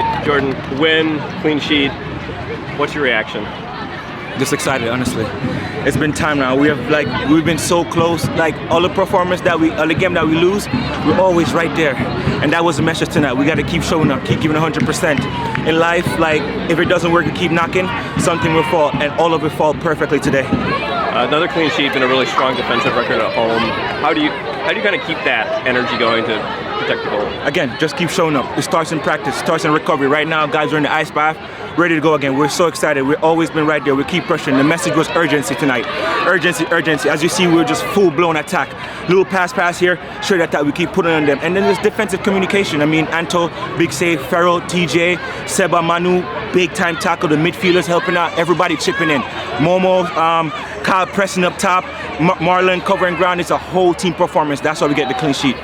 right, Jordan, win, clean sheet. What's your reaction? Just excited, honestly. It's been time now. We've been so close. Like all the game that we lose, we're always right there. And that was the message tonight. We got to keep showing up, keep giving 100%. In life, like if it doesn't work, you keep knocking, something will fall, and all of it fall perfectly today. Another clean sheet and a really strong defensive record at home. How do you kind of keep that energy going to protect the goal? Again, just keep showing up. It starts in practice, starts in recovery. Right now, guys are in the ice bath, ready to go again. We're so excited. We've always been right there. We keep pushing. The message was urgency tonight. Urgency, urgency. As you see, we're just full-blown attack. Little pass here, straight at that. We keep putting on them. And then there's defensive communication. I mean, Anto, big save. Farrell, TJ, Seba, Manu, big-time tackle. The midfielders helping out. Everybody chipping in. Momo, Kyle pressing up top. Marlon covering ground. It's a whole team performance. That's why we get the clean sheet.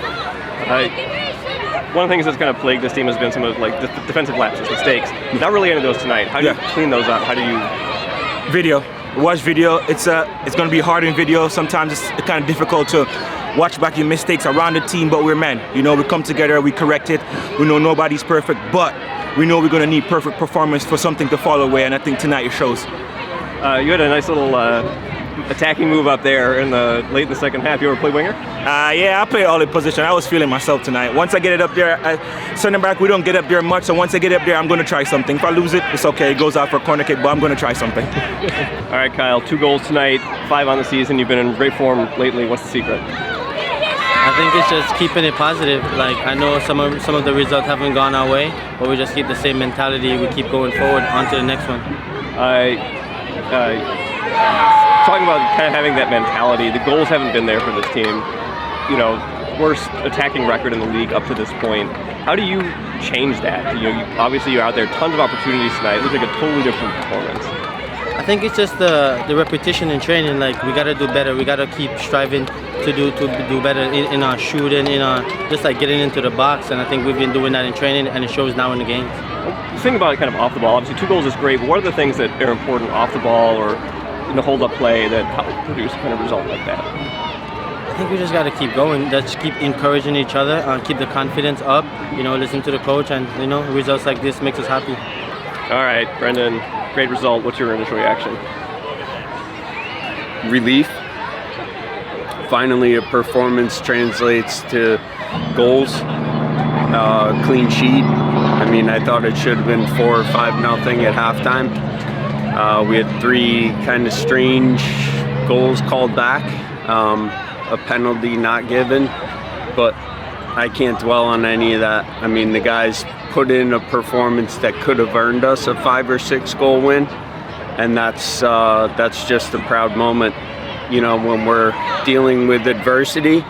One of the things that's kind of plagued this team has been some of like the defensive lapses, mistakes. Not really any of those tonight. How do you clean those up? How do you? Video. Watch video. It's going to be hard in video. Sometimes it's kind of difficult to watch back your mistakes around the team, but we're men. You know, we come together, we correct it. We know nobody's perfect, but we know we're going to need perfect performance for something to fall away, and I think tonight it shows. You had a nice little attacking move up there late in the second half. You ever play winger? Yeah, I played all the position. I was feeling myself tonight. Once I get it up there, center back, we don't get up there much, so once I get up there, I'm going to try something. If I lose it, it's okay. It goes out for a corner kick, but I'm going to try something. All right, Kyle, 2 goals tonight, 5 on the season. You've been in great form lately. What's the secret? I think it's just keeping it positive. Like, I know some of the results haven't gone our way, but we just keep the same mentality. We keep going forward on to the next one. Talking about kind of having that mentality, the goals haven't been there for this team. You know, worst attacking record in the league up to this point. How do you change that? You know, obviously you're out there, tons of opportunities tonight. It looks like a totally different performance. I think it's just the repetition in training. Like, we gotta do better. We gotta keep striving to do better in our shooting, in our just like getting into the box. And I think we've been doing that in training, and it shows now in the games. The thing about kind of off the ball, obviously 2 goals is great, but what are the things that are important off the ball or in the hold-up play that help produce kind of result like that? I think we just got to keep going. Just keep encouraging each other, keep the confidence up. You know, listen to the coach, and you know, results like this makes us happy. All right, Brendan, great result. What's your initial reaction? Relief. Finally, a performance translates to goals. Clean sheet. I mean, I thought it should have been 4 or 5-0 at halftime. We had 3 kind of strange goals called back, a penalty not given, but I can't dwell on any of that. I mean, the guys put in a performance that could have earned us a 5 or 6 goal win, and that's just a proud moment. You know, when we're dealing with adversity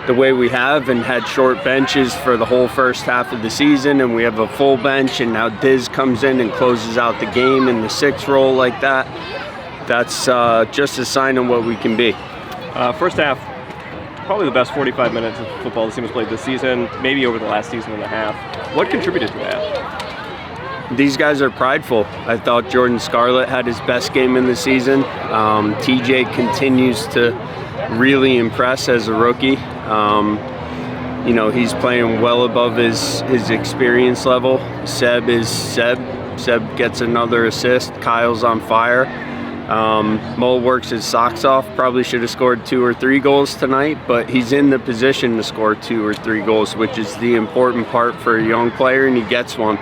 the way we have and had short benches for the whole first half of the season, and we have a full bench, and now Diz comes in and closes out the game in the 6th role like that, that's just a sign of what we can be. First half, probably the best 45 minutes of football the team has played this season, maybe over the last season and a half. What contributed to that? These guys are prideful. I thought Jordan Scarlett had his best game in the season. TJ continues to really impress as a rookie. You know, he's playing well above his experience level. Seb is Seb. Seb gets another assist. Kyle's on fire. Mo works his socks off. Probably should have scored 2 or 3 goals tonight, but he's in the position to score 2 or 3 goals, which is the important part for a young player, and he gets one.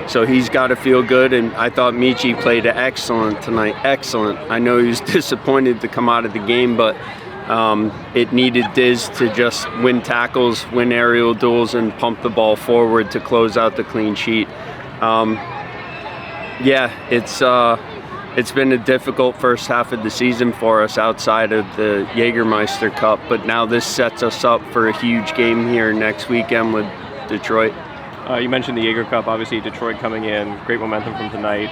So he's got to feel good, and I thought Michi played excellent tonight. Excellent. I know he was disappointed to come out of the game, but it needed Diz to just win tackles, win aerial duels, and pump the ball forward to close out the clean sheet. Yeah, it's been a difficult first half of the season for us outside of the Jägermeister Cup, but now this sets us up for a huge game here next weekend with Detroit. You mentioned the Jaeger Cup, obviously Detroit coming in, great momentum from tonight.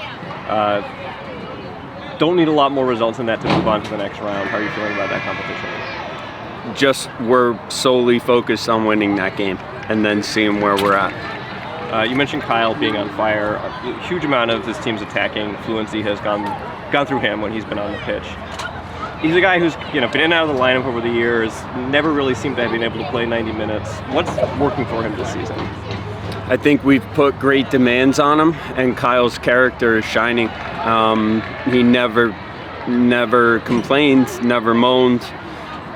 Don't need a lot more results than that to move on to the next round. How are you feeling about that competition? Just we're solely focused on winning that game and then seeing where we're at. You mentioned Kyle being on fire. A huge amount of this team's attacking fluency has gone through him when he's been on the pitch. He's a guy who's been in and out of the lineup over the years, never really seemed to have been able to play 90 minutes. What's working for him this season? I think we've put great demands on him, and Kyle's character is shining. He never complained, never moaned.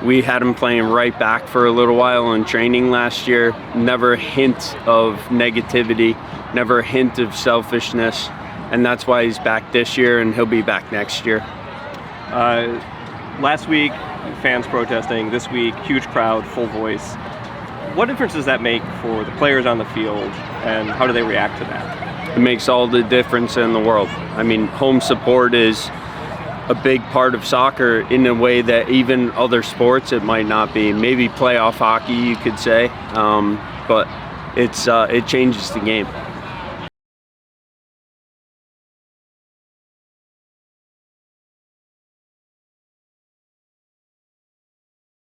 We had him playing right back for a little while in training last year. Never a hint of negativity, never a hint of selfishness, and that's why he's back this year, and he'll be back next year. Last week, fans protesting. This week, huge crowd, full voice. What difference does that make for the players on the field, and how do they react to that? It makes all the difference in the world. I mean, home support is a big part of soccer in a way that even other sports it might not be. Maybe playoff hockey, you could say, but it changes the game.